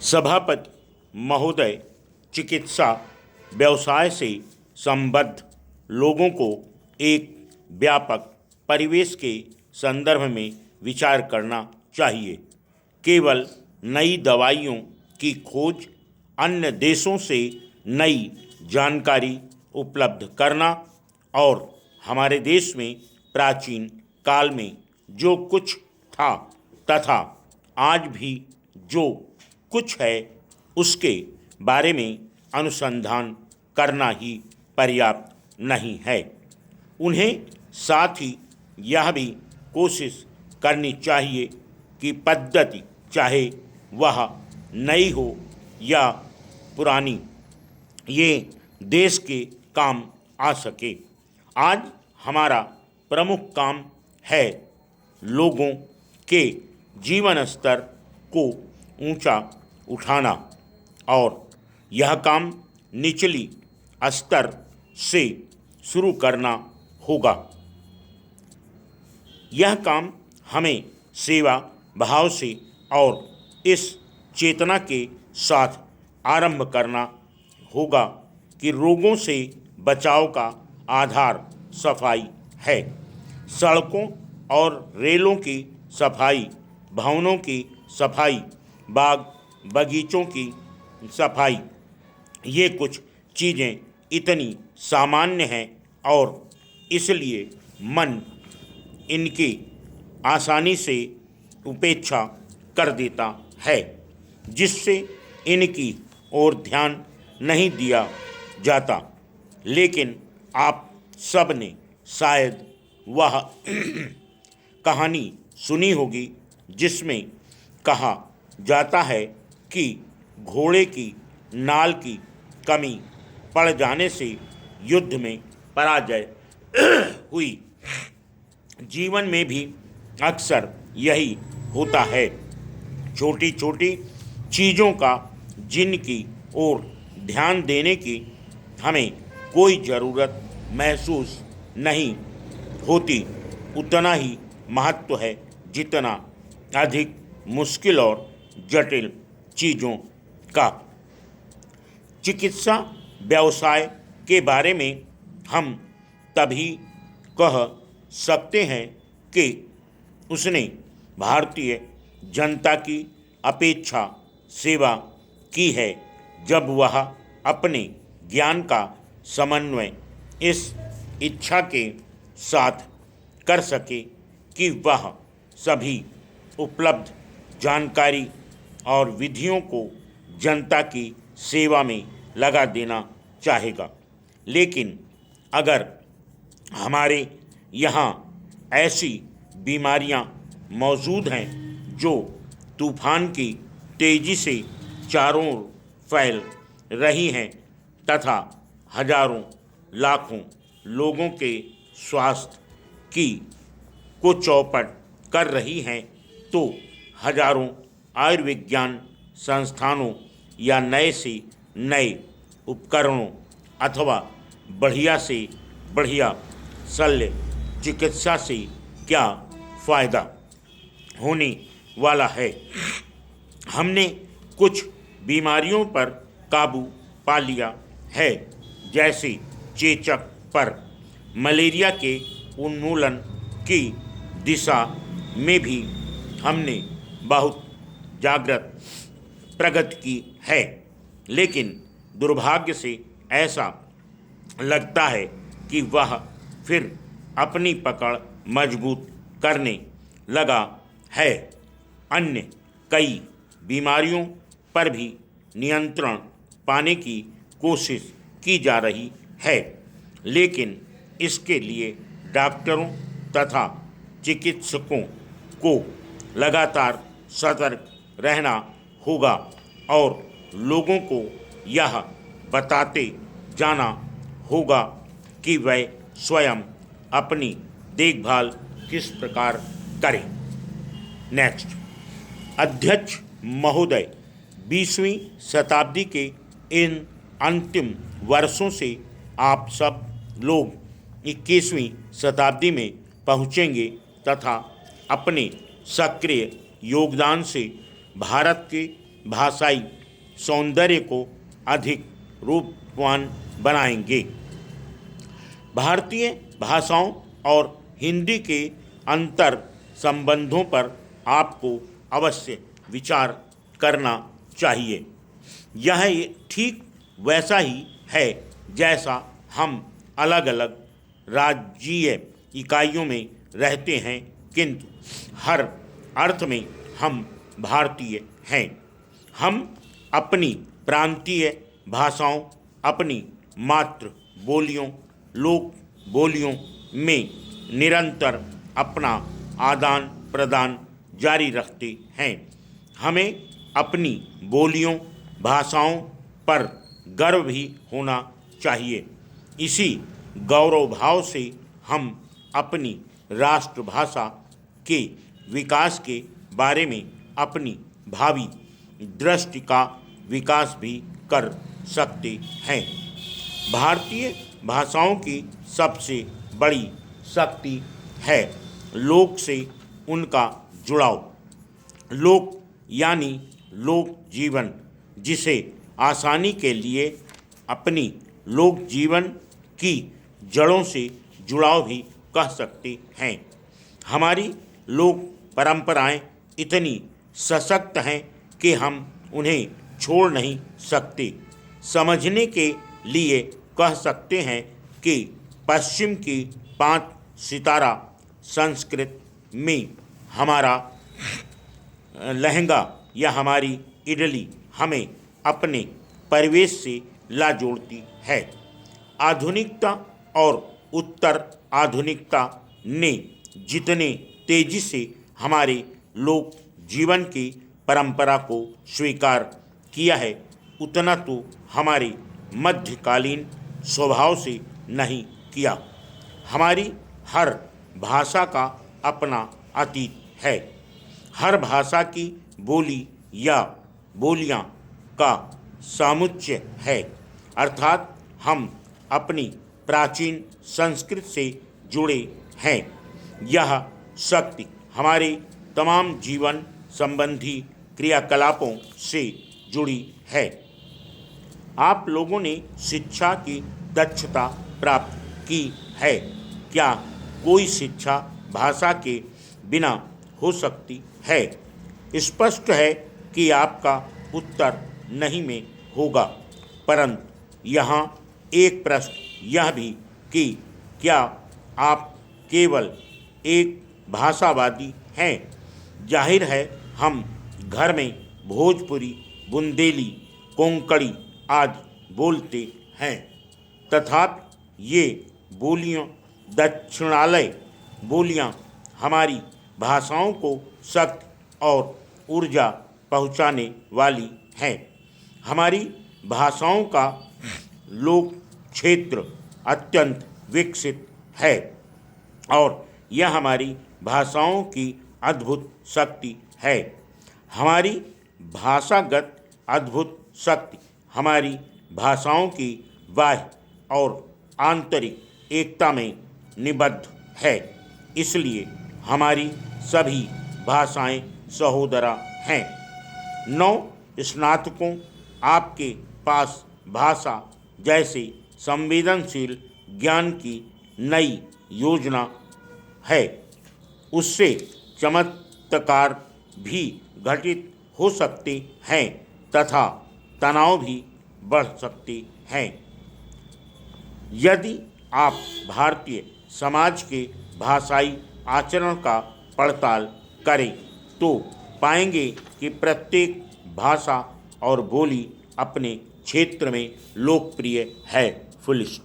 सभापति महोदय चिकित्सा व्यवसाय से संबद्ध लोगों को एक व्यापक परिवेश के संदर्भ में विचार करना चाहिए। केवल नई दवाइयों की खोज, अन्य देशों से नई जानकारी उपलब्ध करना और हमारे देश में प्राचीन काल में जो कुछ था तथा आज भी जो कुछ है उसके बारे में अनुसंधान करना ही पर्याप्त नहीं है। उन्हें साथ ही यह भी कोशिश करनी चाहिए कि पद्धति चाहे वह नई हो या पुरानी, ये देश के काम आ सके। आज हमारा प्रमुख काम है लोगों के जीवन स्तर को ऊंचा उठाना, और यह काम निचली स्तर से शुरू करना होगा। यह काम हमें सेवा भाव से और इस चेतना के साथ आरंभ करना होगा कि रोगों से बचाव का आधार सफाई है। सड़कों और रेलों की सफाई, भवनों की सफाई, बाग बगीचों की सफाई, ये कुछ चीज़ें इतनी सामान्य हैं और इसलिए मन इनकी आसानी से उपेक्षा कर देता है, जिससे इनकी ओर ध्यान नहीं दिया जाता। लेकिन आप सब ने शायद वह कहानी सुनी होगी जिसमें कहा जाता है कि घोड़े की नाल की कमी पड़ जाने से युद्ध में पराजय हुई। जीवन में भी अक्सर यही होता है। छोटी छोटी चीज़ों का जिनकी ओर ध्यान देने की हमें कोई ज़रूरत महसूस नहीं होती, उतना ही महत्व है जितना अधिक मुश्किल और जटिल चीज़ों का। चिकित्सा व्यवसाय के बारे में हम तभी कह सकते हैं कि उसने भारतीय जनता की अपेक्षा सेवा की है, जब वह अपने ज्ञान का समन्वय इस इच्छा के साथ कर सके कि वह सभी उपलब्ध जानकारी और विधियों को जनता की सेवा में लगा देना चाहेगा। लेकिन अगर हमारे यहाँ ऐसी बीमारियाँ मौजूद हैं जो तूफान की तेज़ी से चारों ओर फैल रही हैं तथा हजारों लाखों लोगों के स्वास्थ्य की को चौपट कर रही हैं, तो हजारों आयुर्विज्ञान संस्थानों या नए से नए उपकरणों अथवा बढ़िया से बढ़िया शल्य चिकित्सा से क्या फ़ायदा होने वाला है। हमने कुछ बीमारियों पर काबू पा लिया है, जैसे चेचक पर। मलेरिया के उन्मूलन की दिशा में भी हमने बहुत जागृत प्रगति की है, लेकिन दुर्भाग्य से ऐसा लगता है कि वह फिर अपनी पकड़ मजबूत करने लगा है। अन्य कई बीमारियों पर भी नियंत्रण पाने की कोशिश की जा रही है, लेकिन इसके लिए डॉक्टरों तथा चिकित्सकों को लगातार सतर्क रहना होगा और लोगों को यह बताते जाना होगा कि वह स्वयं अपनी देखभाल किस प्रकार करें। नेक्स्ट, अध्यक्ष महोदय, 20वीं शताब्दी के इन अंतिम वर्षों से आप सब लोग 21वीं शताब्दी में पहुँचेंगे तथा अपने सक्रिय योगदान से भारत के भाषाई सौंदर्य को अधिक रूपवान बनाएंगे। भारतीय भाषाओं और हिंदी के अंतर संबंधों पर आपको अवश्य विचार करना चाहिए। यह ठीक वैसा ही है जैसा हम अलग अलग राज्यीय इकाइयों में रहते हैं, किंतु हर अर्थ में हम भारतीय हैं। हम अपनी प्रांतीय भाषाओं, अपनी मातृ बोलियों, लोक बोलियों में निरंतर अपना आदान प्रदान जारी रखते हैं। हमें अपनी बोलियों, भाषाओं पर गर्व भी होना चाहिए। इसी गौरव भाव से हम अपनी राष्ट्रभाषा के विकास के बारे में अपनी भावी दृष्टि का विकास भी कर सकते हैं। भारतीय भाषाओं की सबसे बड़ी शक्ति है लोक से उनका जुड़ाव। लोक यानी लोक जीवन, जिसे आसानी के लिए अपनी लोक जीवन की जड़ों से जुड़ाव भी कह सकते हैं। हमारी लोक परंपराएं इतनी सशक्त हैं कि हम उन्हें छोड़ नहीं सकते। समझने के लिए कह सकते हैं कि पश्चिम की 5 सितारा संस्कृति में हमारा लहंगा या हमारी इडली हमें अपने परिवेश से ला जोड़ती है। आधुनिकता और उत्तर आधुनिकता ने जितने तेजी से हमारे लोक जीवन की परंपरा को स्वीकार किया है, उतना तो हमारे मध्यकालीन स्वभाव से नहीं किया। हमारी हर भाषा का अपना अतीत है। हर भाषा की बोली या बोलियां का समुच्चय है, अर्थात हम अपनी प्राचीन संस्कृति से जुड़े हैं। यह शक्ति हमारे तमाम जीवन संबंधी क्रियाकलापों से जुड़ी है। आप लोगों ने शिक्षा की दक्षता प्राप्त की है। क्या कोई शिक्षा भाषा के बिना हो सकती है? स्पष्ट है कि आपका उत्तर नहीं में होगा, परंतु यहाँ एक प्रश्न यह भी कि क्या आप केवल एक भाषावादी हैं? जाहिर है हम घर में भोजपुरी, बुंदेली, कोंकणी आदि बोलते हैं, तथापि ये बोलियां, दक्षिणालय बोलियां हमारी भाषाओं को शक्ति और ऊर्जा पहुंचाने वाली हैं। हमारी भाषाओं का लोक क्षेत्र अत्यंत विकसित है और यह हमारी भाषाओं की अद्भुत शक्ति है। हमारी भाषागत अद्भुत शक्ति हमारी भाषाओं की बाह्य और आंतरिक एकता में निबद्ध है। इसलिए हमारी सभी भाषाएं सहोदरा हैं। 9 स्नातकों आपके पास भाषा जैसे संवेदनशील ज्ञान की नई योजना है। उससे चमत्कार भी घटित हो सकते हैं तथा तनाव भी बढ़ सकते हैं। यदि आप भारतीय समाज के भाषाई आचरण का पड़ताल करें तो पाएंगे कि प्रत्येक भाषा और बोली अपने क्षेत्र में लोकप्रिय है। Full stop.